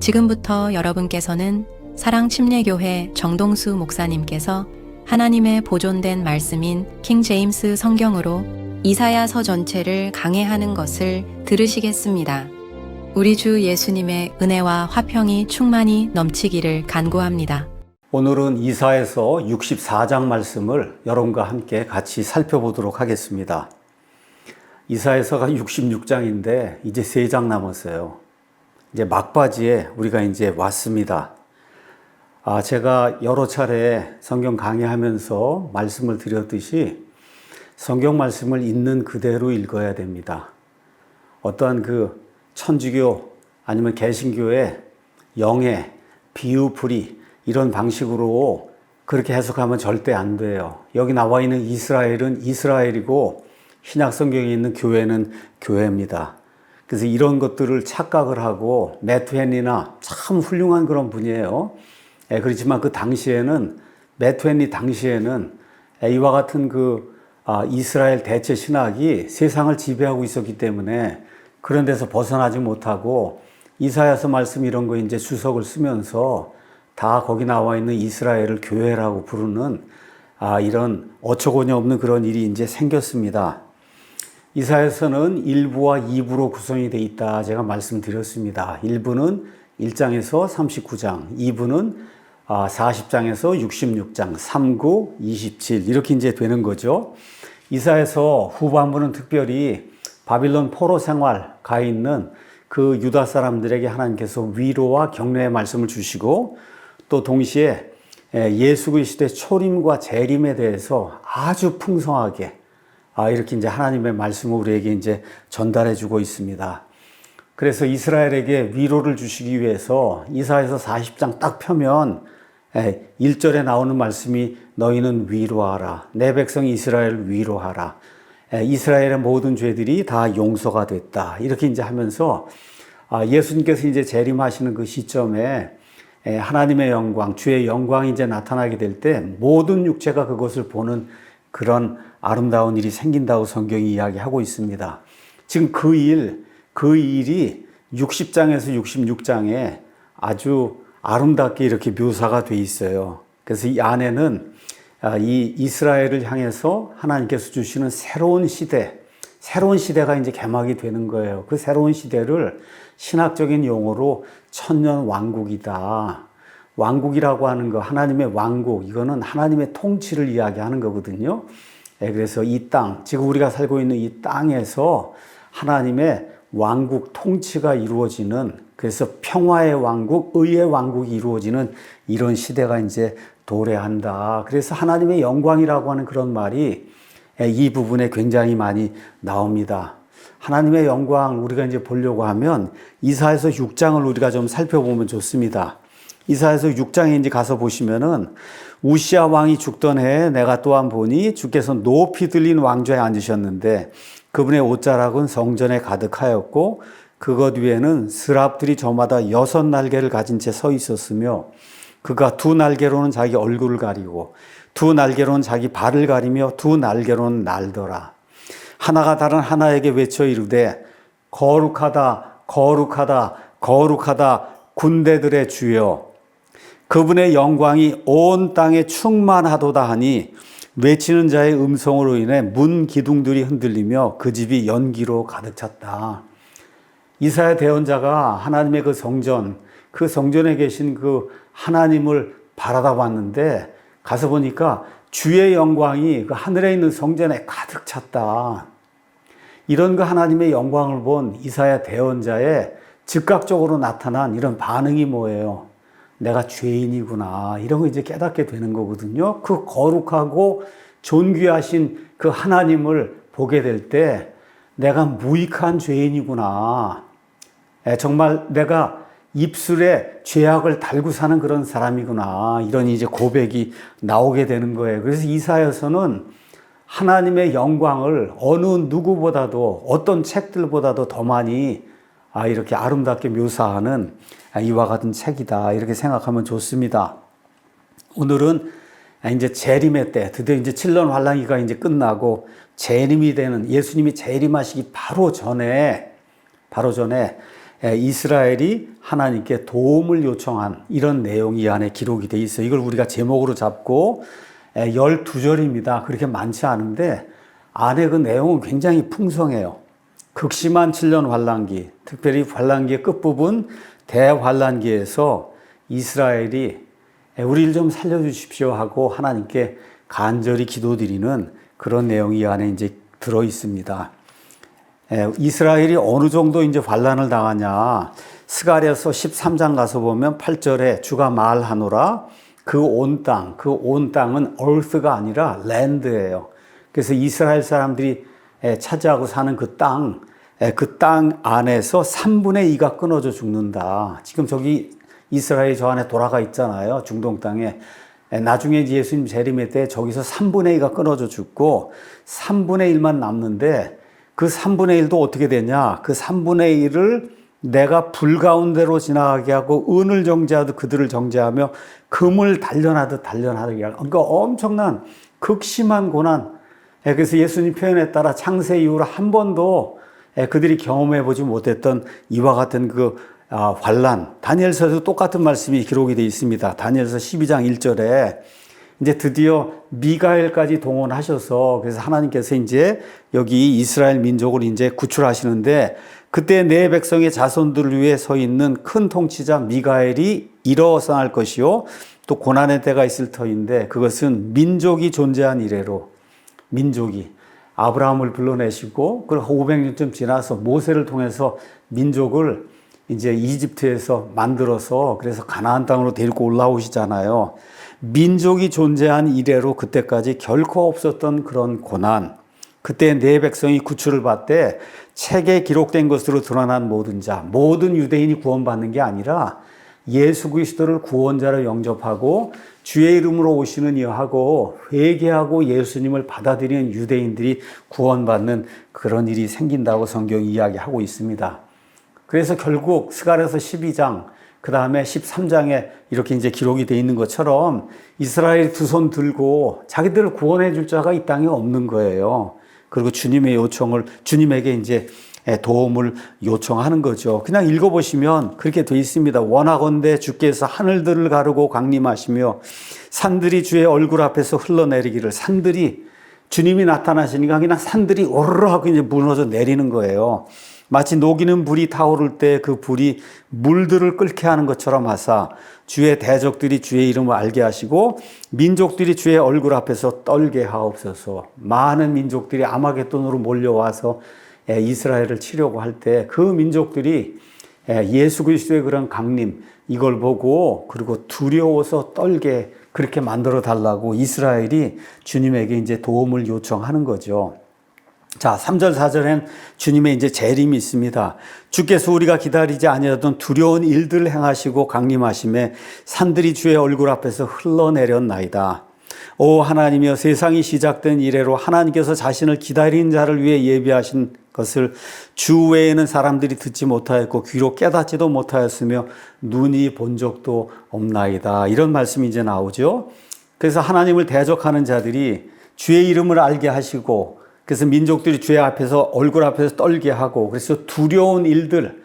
지금부터 여러분께서는 사랑침례교회 정동수 목사님께서 하나님의 보존된 말씀인 킹 제임스 성경으로 이사야서 전체를 강해하는 것을 들으시겠습니다. 우리 주 예수님의 은혜와 화평이 충만히 넘치기를 간구합니다. 오늘은 이사야서 64장 말씀을 여러분과 함께 같이 살펴보도록 하겠습니다. 이사야서가 66장인데 이제 3장 남았어요. 이제 막바지에 우리가 이제 왔습니다. 제가 여러 차례 성경 강의하면서 말씀을 드렸듯이 성경 말씀을 있는 그대로 읽어야 됩니다. 어떠한 그 천주교 아니면 개신교의 영의 비유풀이 이런 방식으로 그렇게 해석하면 절대 안 돼요. 여기 나와 있는 이스라엘은 이스라엘이고 신약 성경에 있는 교회는 교회입니다. 그래서 이런 것들을 착각을 하고 매트 헨리나 참 훌륭한 그런 분이에요. 그렇지만 그 당시에는 매트 헨리 당시에는 이와 같은 이스라엘 대체 신학이 세상을 지배하고 있었기 때문에 그런 데서 벗어나지 못하고 이사야서 말씀 이런 거 이제 주석을 쓰면서 다 거기 나와 있는 이스라엘을 교회라고 부르는 이런 어처구니 없는 그런 일이 이제 생겼습니다. 이사야서는 1부와 2부로 구성이 되어 있다 제가 말씀드렸습니다. 1부는 1장에서 39장, 2부는 40장에서 66장, 3구, 27 이렇게 이제 되는 거죠. 이사야서 후반부는 특별히 바빌론 포로 생활 가 있는 그 유다 사람들에게 하나님께서 위로와 격려의 말씀을 주시고 또 동시에 예수 그리스도의 초림과 재림에 대해서 아주 풍성하게 이렇게 이제 하나님의 말씀을 우리에게 이제 전달해 주고 있습니다. 그래서 이스라엘에게 위로를 주시기 위해서 이사야서 40장 딱 펴면 1절에 나오는 말씀이 너희는 위로하라. 내 백성 이스라엘을 위로하라. 이스라엘의 모든 죄들이 다 용서가 됐다. 이렇게 이제 하면서 예수님께서 이제 재림하시는 그 시점에 하나님의 영광, 주의 영광이 이제 나타나게 될 때 모든 육체가 그것을 보는 그런 아름다운 일이 생긴다고 성경이 이야기하고 있습니다. 지금 그 일이 60장에서 66장에 아주 아름답게 이렇게 묘사가 돼 있어요. 그래서 이 안에는 이 이스라엘을 향해서 하나님께서 주시는 새로운 시대가 이제 개막이 되는 거예요. 그 새로운 시대를 신학적인 용어로 천년 왕국이다. 왕국이라고 하는 거, 하나님의 왕국, 이거는 하나님의 통치를 이야기하는 거거든요. 그래서 이 땅, 지금 우리가 살고 있는 이 땅에서 하나님의 왕국 통치가 이루어지는, 그래서 평화의 왕국, 의의 왕국이 이루어지는 이런 시대가 이제 도래한다. 그래서 하나님의 영광이라고 하는 그런 말이 이 부분에 굉장히 많이 나옵니다. 하나님의 영광 우리가 이제 보려고 하면 이사야서 6장을 우리가 좀 살펴보면 좋습니다. 이사야서 6장에 이제 가서 보시면은 우시야 왕이 죽던 해에 내가 또한 보니 주께서 높이 들린 왕좌에 앉으셨는데 그분의 옷자락은 성전에 가득하였고 그것 위에는 스랍들이 저마다 6날개를 가진 채 서 있었으며 그가 2날개로는 자기 얼굴을 가리고 2날개로는 자기 발을 가리며 2날개로는 날더라. 하나가 다른 하나에게 외쳐 이르되 거룩하다 거룩하다 거룩하다 군대들의 주여 그분의 영광이 온 땅에 충만하도다 하니 외치는 자의 음성으로 인해 문 기둥들이 흔들리며 그 집이 연기로 가득 찼다. 이사야 대언자가 하나님의 그 성전에 계신 그 하나님을 바라다 봤는데 가서 보니까 주의 영광이 그 하늘에 있는 성전에 가득 찼다. 이런 그 하나님의 영광을 본 이사야 대언자의 즉각적으로 나타난 이런 반응이 뭐예요? 내가 죄인이구나. 이런 거 이제 깨닫게 되는 거거든요. 그 거룩하고 존귀하신 그 하나님을 보게 될 때 내가 무익한 죄인이구나. 정말 내가 입술에 죄악을 달고 사는 그런 사람이구나. 이런 이제 고백이 나오게 되는 거예요. 그래서 이사야서는 하나님의 영광을 어느 누구보다도 어떤 책들보다도 더 많이 이렇게 아름답게 묘사하는 이와 같은 책이다. 이렇게 생각하면 좋습니다. 오늘은 이제 재림의 때, 드디어 이제 7년 환란기가 이제 끝나고 재림이 되는 예수님이 재림하시기 바로 전에 이스라엘이 하나님께 도움을 요청한 이런 내용이 이 안에 기록이 돼 있어요. 이걸 우리가 제목으로 잡고 12절입니다. 그렇게 많지 않은데 안에 그 내용은 굉장히 풍성해요. 극심한 7년 환란기, 특별히 환란기의 끝부분 대환란기에서 이스라엘이 우리를 좀 살려주십시오 하고 하나님께 간절히 기도드리는 그런 내용이 이 안에 이제 들어 있습니다. 이스라엘이 어느 정도 이제 환란을 당하냐. 스가랴서 13장 가서 보면 8절에 주가 말하노라 그 온 땅은 earth가 아니라 land예요. 그래서 이스라엘 사람들이 차지하고 사는 그 땅 안에서 3분의 2가 끊어져 죽는다. 지금 저기 이스라엘이 저 안에 돌아가 있잖아요. 중동 땅에. 나중에 예수님 재림의 때 저기서 3분의 2가 끊어져 죽고 3분의 1만 남는데 그 3분의 1도 어떻게 되냐? 그 3분의 1을 내가 불 가운데로 지나가게 하고 은을 정죄하듯 그들을 정죄하며 금을 단련하듯 단련하게 하고 그러니까 엄청난 극심한 고난. 그래서 예수님 표현에 따라 창세 이후로 한 번도 그들이 경험해 보지 못했던 이와 같은 그 환란. 다니엘서에도 똑같은 말씀이 기록이 되어 있습니다. 다니엘서 12장 1절에 이제 드디어 미가엘까지 동원하셔서 그래서 하나님께서 이제 여기 이스라엘 민족을 이제 구출하시는데 그때 내 백성의 자손들을 위해 서 있는 큰 통치자 미가엘이 일어서할 것이요 또 고난의 때가 있을 터인데 그것은 민족이 존재한 이래로 민족이 아브라함을 불러내시고 그리고 500년쯤 지나서 모세를 통해서 민족을 이제 이집트에서 만들어서 그래서 가나안 땅으로 데리고 올라오시잖아요. 민족이 존재한 이래로 그때까지 결코 없었던 그런 고난. 그때 내 백성이 구출을 받되 책에 기록된 것으로 드러난 모든 자, 모든 유대인이 구원받는 게 아니라 예수 그리스도를 구원자로 영접하고 주의 이름으로 오시는 이하고 회개하고 예수님을 받아들이는 유대인들이 구원받는 그런 일이 생긴다고 성경이 이야기하고 있습니다. 그래서 결국 스가랴서 12장 그 다음에 13장에 이렇게 이제 기록이 되어 있는 것처럼 이스라엘이 두 손 들고 자기들을 구원해 줄 자가 이 땅에 없는 거예요. 그리고 주님에게 이제 도움을 요청하는 거죠. 그냥 읽어보시면 그렇게 되어 있습니다. 원하건대 주께서 하늘들을 가르고 강림하시며 산들이 주의 얼굴 앞에서 흘러내리기를 산들이 주님이 나타나시니까 그냥 산들이 오르르 하고 이제 무너져 내리는 거예요. 마치 녹이는 불이 타오를 때 그 불이 물들을 끓게 하는 것처럼 하사 주의 대적들이 주의 이름을 알게 하시고 민족들이 주의 얼굴 앞에서 떨게 하옵소서. 많은 민족들이 아마겟돈으로 몰려와서 이스라엘을 치려고 할 때 그 민족들이 예수 그리스도의 그런 강림 이걸 보고 그리고 두려워서 떨게 그렇게 만들어 달라고 이스라엘이 주님에게 이제 도움을 요청하는 거죠. 자, 3절, 4절엔 주님의 이제 재림이 있습니다. 주께서 우리가 기다리지 아니하던 두려운 일들을 행하시고 강림하심에 산들이 주의 얼굴 앞에서 흘러내렸나이다. 오 하나님이여 세상이 시작된 이래로 하나님께서 자신을 기다리는 자를 위해 예비하신 것을 주 외에는 사람들이 듣지 못하였고 귀로 깨닫지도 못하였으며 눈이 본 적도 없나이다. 이런 말씀이 이제 나오죠. 그래서 하나님을 대적하는 자들이 주의 이름을 알게 하시고 그래서 민족들이 주의 앞에서 얼굴 앞에서 떨게 하고 그래서 두려운 일들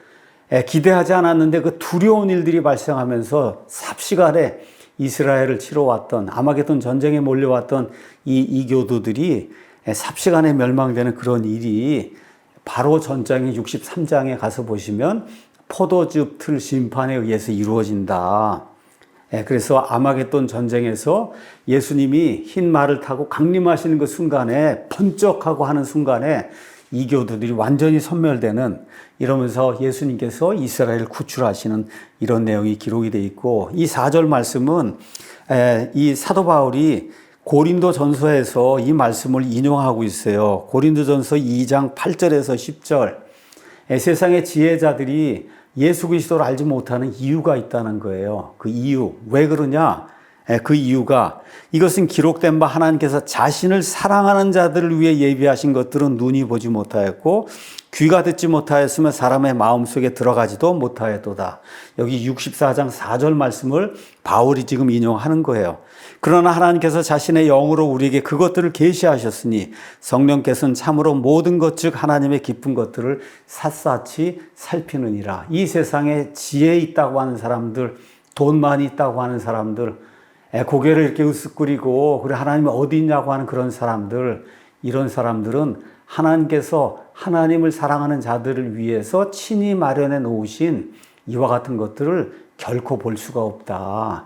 기대하지 않았는데 그 두려운 일들이 발생하면서 삽시간에 이스라엘을 치러 왔던 아마겟돈 전쟁에 몰려왔던 이 이교도들이 삽시간에 멸망되는 그런 일이 바로 전장의 63장에 가서 보시면 포도즙 틀 심판에 의해서 이루어진다. 그래서 아마겟돈 전쟁에서 예수님이 흰 말을 타고 강림하시는 그 순간에 번쩍하고 하는 순간에 이교도들이 완전히 소멸되는 이러면서 예수님께서 이스라엘을 구출하시는 이런 내용이 기록이 되어 있고 이 4절 말씀은 이 사도 바울이 고린도 전서에서 이 말씀을 인용하고 있어요. 고린도 전서 2장 8절에서 10절 세상의 지혜자들이 예수 그리스도를 알지 못하는 이유가 있다는 거예요. 그 이유. 왜 그러냐? 그 이유가 이것은 기록된 바 하나님께서 자신을 사랑하는 자들을 위해 예비하신 것들은 눈이 보지 못하였고 귀가 듣지 못하였으면 사람의 마음속에 들어가지도 못하였도다. 여기 64장 4절 말씀을 바울이 지금 인용하는 거예요. 그러나 하나님께서 자신의 영으로 우리에게 그것들을 계시하셨으니 성령께서는 참으로 모든 것 즉 하나님의 깊은 것들을 샅샅이 살피느니라. 이 세상에 지혜 있다고 하는 사람들, 돈 많이 있다고 하는 사람들, 고개를 이렇게 으쓱거리고 그래 하나님이 어디 있냐고 하는 그런 사람들, 이런 사람들은 하나님께서 하나님을 사랑하는 자들을 위해서 친히 마련해 놓으신 이와 같은 것들을 결코 볼 수가 없다.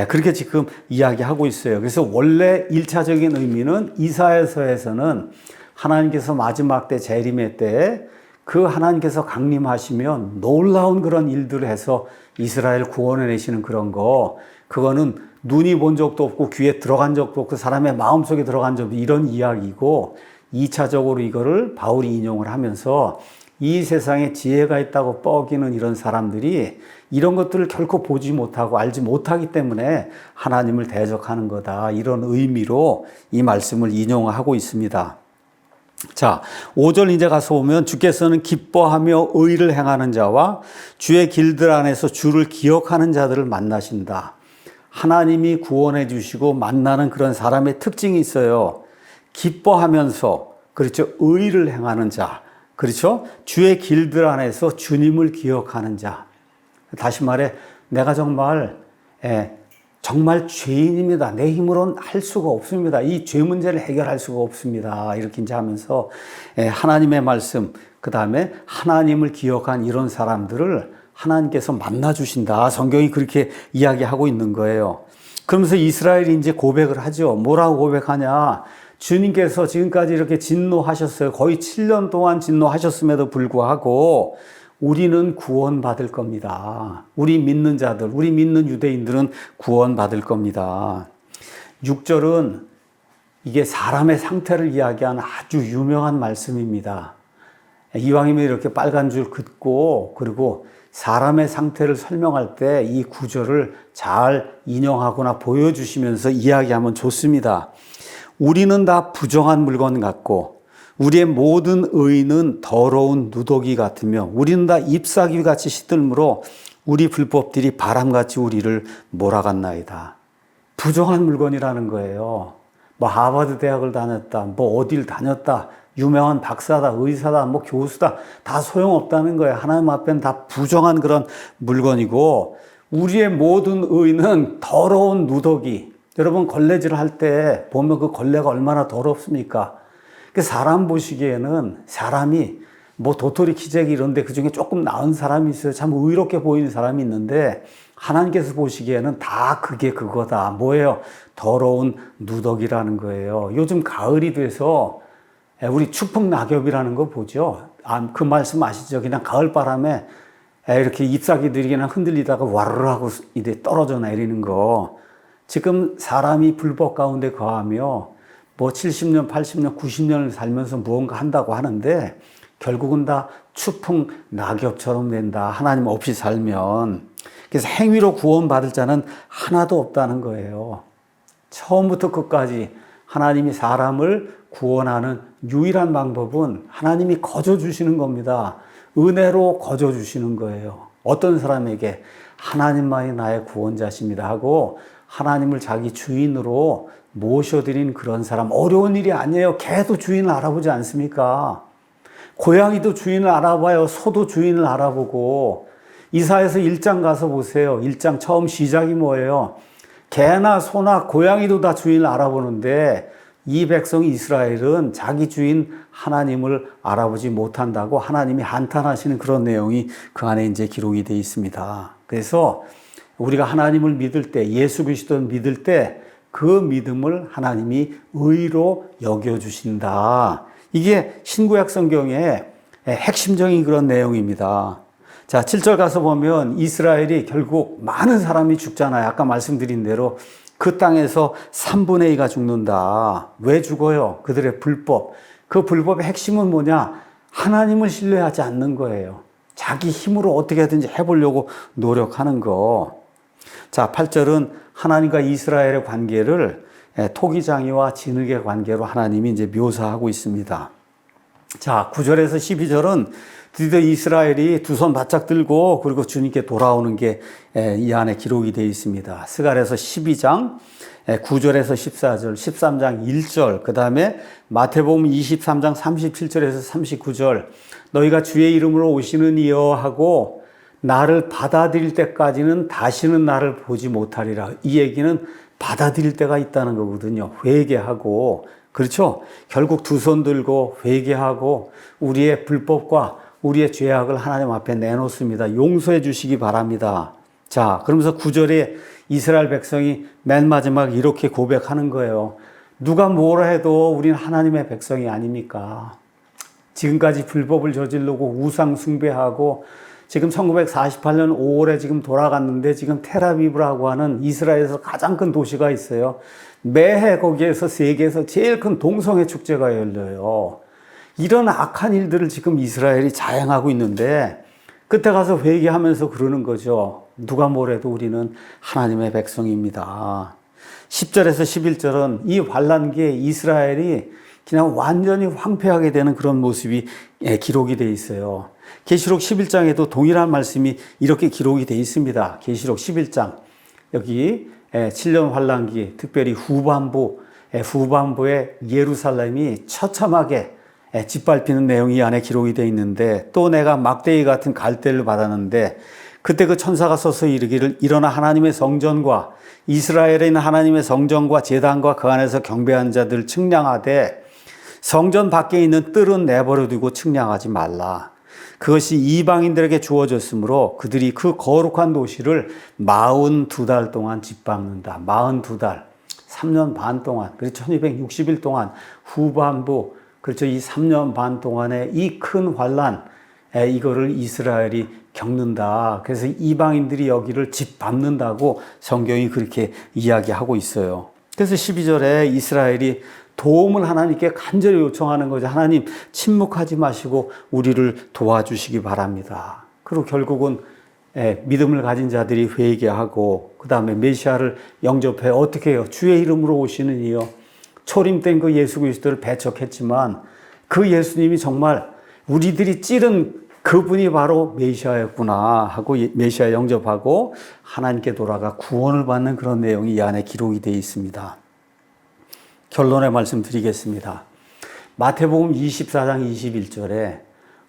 그렇게 지금 이야기하고 있어요. 그래서 원래 1차적인 의미는 이사야서에서는 하나님께서 마지막 때 재림의 때에 그 하나님께서 강림하시면 놀라운 그런 일들을 해서 이스라엘 구원해내시는 그런 거, 그거는 눈이 본 적도 없고 귀에 들어간 적도 없고 사람의 마음속에 들어간 적도 이런 이야기고, 2차적으로 이거를 바울이 인용을 하면서 이 세상에 지혜가 있다고 뻐기는 이런 사람들이 이런 것들을 결코 보지 못하고 알지 못하기 때문에 하나님을 대적하는 거다. 이런 의미로 이 말씀을 인용하고 있습니다. 자, 5절 이제 가서 보면 주께서는 기뻐하며 의를 행하는 자와 주의 길들 안에서 주를 기억하는 자들을 만나신다. 하나님이 구원해 주시고 만나는 그런 사람의 특징이 있어요. 기뻐하면서, 그렇죠, 의를 행하는 자, 그렇죠, 주의 길들 안에서 주님을 기억하는 자. 다시 말해 내가 정말 죄인입니다. 내 힘으로는 할 수가 없습니다. 이 죄 문제를 해결할 수가 없습니다. 이렇게 이제 하면서 하나님의 말씀, 그 다음에 하나님을 기억한 이런 사람들을 하나님께서 만나주신다. 성경이 그렇게 이야기하고 있는 거예요. 그러면서 이스라엘이 이제 고백을 하죠. 뭐라고 고백하냐. 주님께서 지금까지 이렇게 진노하셨어요. 거의 7년 동안 진노하셨음에도 불구하고 우리는 구원받을 겁니다. 우리 믿는 자들, 우리 믿는 유대인들은 구원받을 겁니다. 6절은 이게 사람의 상태를 이야기하는 아주 유명한 말씀입니다. 이왕이면 이렇게 빨간 줄 긋고, 그리고 사람의 상태를 설명할 때 이 구절을 잘 인용하거나 보여주시면서 이야기하면 좋습니다. 우리는 다 부정한 물건 같고 우리의 모든 의는 더러운 누더기 같으며 우리는 다 잎사귀 같이 시들므로 우리 불법들이 바람같이 우리를 몰아갔나이다. 부정한 물건이라는 거예요. 뭐 하버드 대학을 다녔다, 뭐 어딜 다녔다, 유명한 박사다, 의사다, 뭐 교수다, 다 소용없다는 거예요. 하나님 앞에는 다 부정한 그런 물건이고 우리의 모든 의는 더러운 누더기. 여러분 걸레질을 할 때 보면 그 걸레가 얼마나 더럽습니까? 사람 보시기에는 사람이 뭐 도토리 키재기 이런데 그중에 조금 나은 사람이 있어요. 참 의롭게 보이는 사람이 있는데 하나님께서 보시기에는 다 그게 그거다. 뭐예요? 더러운 누더기라는 거예요. 요즘 가을이 돼서 우리 추풍 낙엽이라는 거 보죠. 그 말씀 아시죠? 그냥 가을 바람에 이렇게 잎사귀들이 그냥 흔들리다가 와르르 하고 이제 떨어져 내리는 거. 지금 사람이 불법 가운데 거하며 뭐 70년, 80년, 90년을 살면서 무언가 한다고 하는데 결국은 다 추풍 낙엽처럼 된다. 하나님 없이 살면. 그래서 행위로 구원받을 자는 하나도 없다는 거예요. 처음부터 끝까지 하나님이 사람을 구원하는 유일한 방법은 하나님이 거저 주시는 겁니다. 은혜로 거저 주시는 거예요. 어떤 사람에게 하나님만이 나의 구원자십니다 하고 하나님을 자기 주인으로 모셔드린 그런 사람, 어려운 일이 아니에요. 개도 주인을 알아보지 않습니까? 고양이도 주인을 알아봐요. 소도 주인을 알아보고. 이사야서 1장 가서 보세요. 1장 처음 시작이 뭐예요? 개나 소나 고양이도 다 주인을 알아보는데 이 백성 이스라엘은 자기 주인 하나님을 알아보지 못한다고 하나님이 한탄하시는 그런 내용이 그 안에 이제 기록이 되어 있습니다. 그래서 우리가 하나님을 믿을 때, 예수 그리스도를 믿을 때 그 믿음을 하나님이 의로 여겨주신다. 이게 신구약 성경의 핵심적인 그런 내용입니다. 자, 7절 가서 보면 이스라엘이 결국 많은 사람이 죽잖아요. 아까 말씀드린 대로 그 땅에서 3분의 2가 죽는다. 왜 죽어요? 그들의 불법. 그 불법의 핵심은 뭐냐? 하나님을 신뢰하지 않는 거예요. 자기 힘으로 어떻게든지 해보려고 노력하는 거. 자, 8절은 하나님과 이스라엘의 관계를 토기장이와 진흙의 관계로 하나님이 이제 묘사하고 있습니다. 자, 9절에서 12절은 드디어 이스라엘이 두 손 바짝 들고 그리고 주님께 돌아오는 게 이 안에 기록이 되어 있습니다. 스가랴서 12장 9절에서 14절, 13장 1절, 그 다음에 마태복음 23장 37절에서 39절, 너희가 주의 이름으로 오시는 이여 하고 나를 받아들일 때까지는 다시는 나를 보지 못하리라. 이 얘기는 받아들일 때가 있다는 거거든요. 회개하고, 그렇죠? 결국 두 손 들고 회개하고 우리의 불법과 우리의 죄악을 하나님 앞에 내놓습니다. 용서해 주시기 바랍니다. 자, 그러면서 9절에 이스라엘 백성이 맨 마지막 이렇게 고백하는 거예요. 누가 뭐라 해도 우리는 하나님의 백성이 아닙니까? 지금까지 불법을 저지르고 우상 숭배하고 지금 1948년 5월에 지금 돌아갔는데 지금 텔아비브라고 하는 이스라엘에서 가장 큰 도시가 있어요. 매해 거기에서 세계에서 제일 큰 동성애 축제가 열려요. 이런 악한 일들을 지금 이스라엘이 자행하고 있는데 그때 가서 회개하면서 그러는 거죠. 누가 뭐래도 우리는 하나님의 백성입니다. 10절에서 11절은 이 환란기에 이스라엘이 그냥 완전히 황폐하게 되는 그런 모습이 기록이 되어 있어요. 계시록 11장에도 동일한 말씀이 이렇게 기록이 되어 있습니다. 계시록 11장 여기 7년 환란기 특별히 후반부에 예루살렘이 처참하게 짓밟히는 내용이 안에 기록이 되어 있는데 또 내가 막대기 같은 갈대를 받았는데 그때 그 천사가 서서 이르기를 일어나 하나님의 성전과 이스라엘에 있는 하나님의 성전과 제단과 그 안에서 경배한 자들 측량하되 성전 밖에 있는 뜰은 내버려 두고 측량하지 말라. 그것이 이방인들에게 주어졌으므로 그들이 그 거룩한 도시를 42달 동안 짓밟는다. 42달, 3년 반 동안, 그리고 1260일 동안 후반부, 그렇죠. 이 3년 반 동안에 이 큰 환란, 이거를 이스라엘이 겪는다. 그래서 이방인들이 여기를 짓밟는다고 성경이 그렇게 이야기하고 있어요. 그래서 12절에 이스라엘이 도움을 하나님께 간절히 요청하는 거죠. 하나님 침묵하지 마시고 우리를 도와주시기 바랍니다. 그리고 결국은 믿음을 가진 자들이 회개하고 그 다음에 메시아를 영접해 어떻게 해요? 주의 이름으로 오시는 이여 초림된 그 예수 그리스도를 배척했지만 그 예수님이 정말 우리들이 찌른 그분이 바로 메시아였구나 하고 메시아 영접하고 하나님께 돌아가 구원을 받는 그런 내용이 이 안에 기록이 되어 있습니다. 결론의 말씀 드리겠습니다. 마태복음 24장 21절에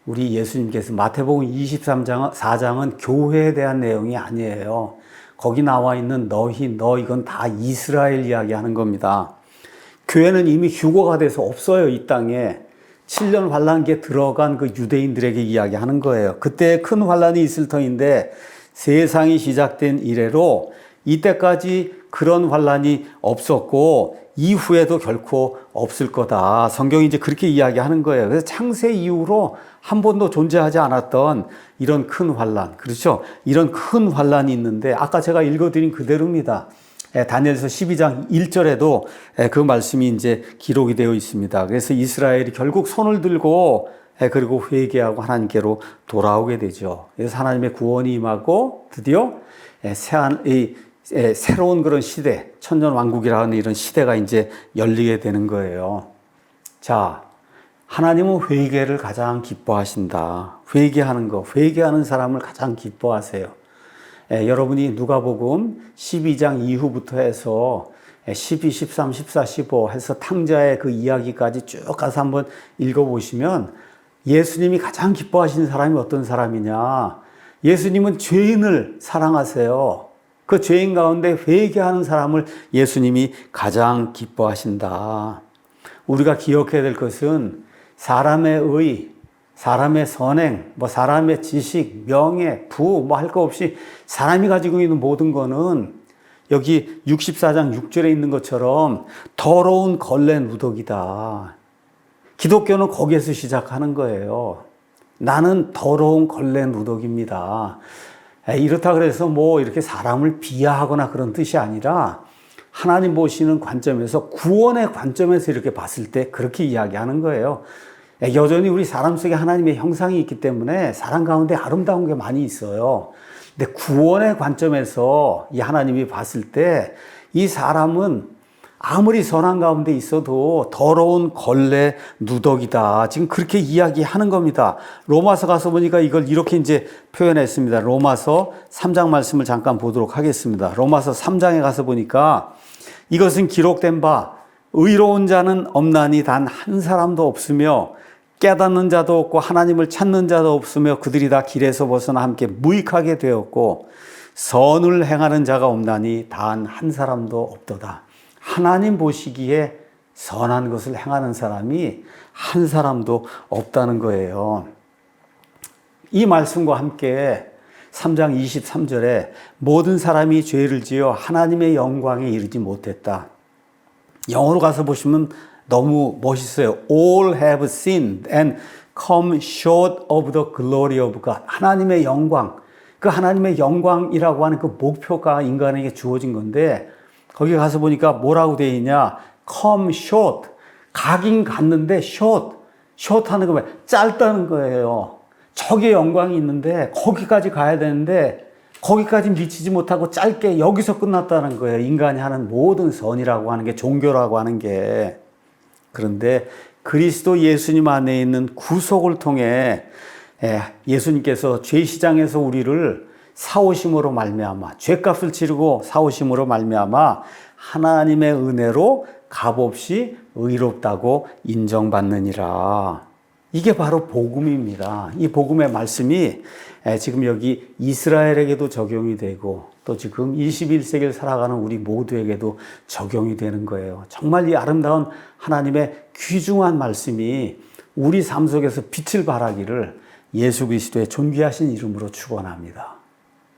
우리 예수님께서 마태복음 24장은 교회에 대한 내용이 아니에요. 거기 나와 있는 너희, 너 이건 다 이스라엘 이야기하는 겁니다. 교회는 이미 휴거가 돼서 없어요. 이 땅에. 7년 환란기에 들어간 그 유대인들에게 이야기하는 거예요. 그때 큰 환란이 있을 터인데 세상이 시작된 이래로 이때까지 그런 환란이 없었고 이후에도 결코 없을 거다. 성경이 이제 그렇게 이야기하는 거예요. 그래서 창세 이후로 한 번도 존재하지 않았던 이런 큰 환란, 그렇죠? 이런 큰 환란이 있는데 아까 제가 읽어드린 그대로입니다. 다니엘서 12장 1절에도 그 말씀이 이제 기록이 되어 있습니다. 그래서 이스라엘이 결국 손을 들고 그리고 회개하고 하나님께로 돌아오게 되죠. 그래서 하나님의 구원이 임하고 드디어 새로운 그런 시대, 천년왕국이라는 이런 시대가 이제 열리게 되는 거예요. 자, 하나님은 회개를 가장 기뻐하신다. 회개하는 거, 회개하는 사람을 가장 기뻐하세요. 여러분이 누가복음 12장 이후부터 해서 12, 13, 14, 15 해서 탕자의 그 이야기까지 쭉 가서 한번 읽어보시면 예수님이 가장 기뻐하시는 사람이 어떤 사람이냐. 예수님은 죄인을 사랑하세요. 그 죄인 가운데 회개하는 사람을 예수님이 가장 기뻐하신다. 우리가 기억해야 될 것은 사람의 의, 사람의 선행, 사람의 지식, 명예, 부, 할 거 없이 사람이 가지고 있는 모든 거는 여기 64장 6절에 있는 것처럼 더러운 걸레 누더기다. 기독교는 거기에서 시작하는 거예요. 나는 더러운 걸레 누더기입니다. 이렇다 그래서 이렇게 사람을 비하하거나 그런 뜻이 아니라 하나님 보시는 관점에서 구원의 관점에서 이렇게 봤을 때 그렇게 이야기하는 거예요. 여전히 우리 사람 속에 하나님의 형상이 있기 때문에 사람 가운데 아름다운 게 많이 있어요. 근데 구원의 관점에서 이 하나님이 봤을 때 이 사람은 아무리 선한 가운데 있어도 더러운 걸레 누더기다. 지금 그렇게 이야기하는 겁니다. 로마서 가서 보니까 이걸 이렇게 이제 표현했습니다. 로마서 3장 말씀을 잠깐 보도록 하겠습니다. 로마서 3장에 가서 보니까 이것은 기록된 바 의로운 자는 없나니 단 한 사람도 없으며 깨닫는 자도 없고 하나님을 찾는 자도 없으며 그들이 다 길에서 벗어나 함께 무익하게 되었고 선을 행하는 자가 없나니 단 한 사람도 없도다. 하나님 보시기에 선한 것을 행하는 사람이 한 사람도 없다는 거예요. 이 말씀과 함께 3장 23절에 모든 사람이 죄를 지어 하나님의 영광에 이르지 못했다. 영어로 가서 보시면 너무 멋있어요. All have sinned and come short of the glory of God. 하나님의 영광. 그 하나님의 영광이라고 하는 그 목표가 인간에게 주어진 건데 거기 가서 보니까 뭐라고 되어 있냐. come short. 가긴 갔는데 short. short 하는 거 뭐야? 짧다는 거예요. 저게 영광이 있는데 거기까지 가야 되는데 거기까지 미치지 못하고 짧게 여기서 끝났다는 거예요. 인간이 하는 모든 선이라고 하는 게, 종교라고 하는 게. 그런데 그리스도 예수님 안에 있는 구속을 통해 예수님께서 죄시장에서 우리를 사오심으로 말미암아, 죄값을 치르고 사오심으로 말미암아 하나님의 은혜로 값없이 의롭다고 인정받느니라. 이게 바로 복음입니다. 이 복음의 말씀이 지금 여기 이스라엘에게도 적용이 되고 또 지금 21세기를 살아가는 우리 모두에게도 적용이 되는 거예요. 정말 이 아름다운 하나님의 귀중한 말씀이 우리 삶 속에서 빛을 발하기를 예수 그리스도의 존귀하신 이름으로 축원합니다.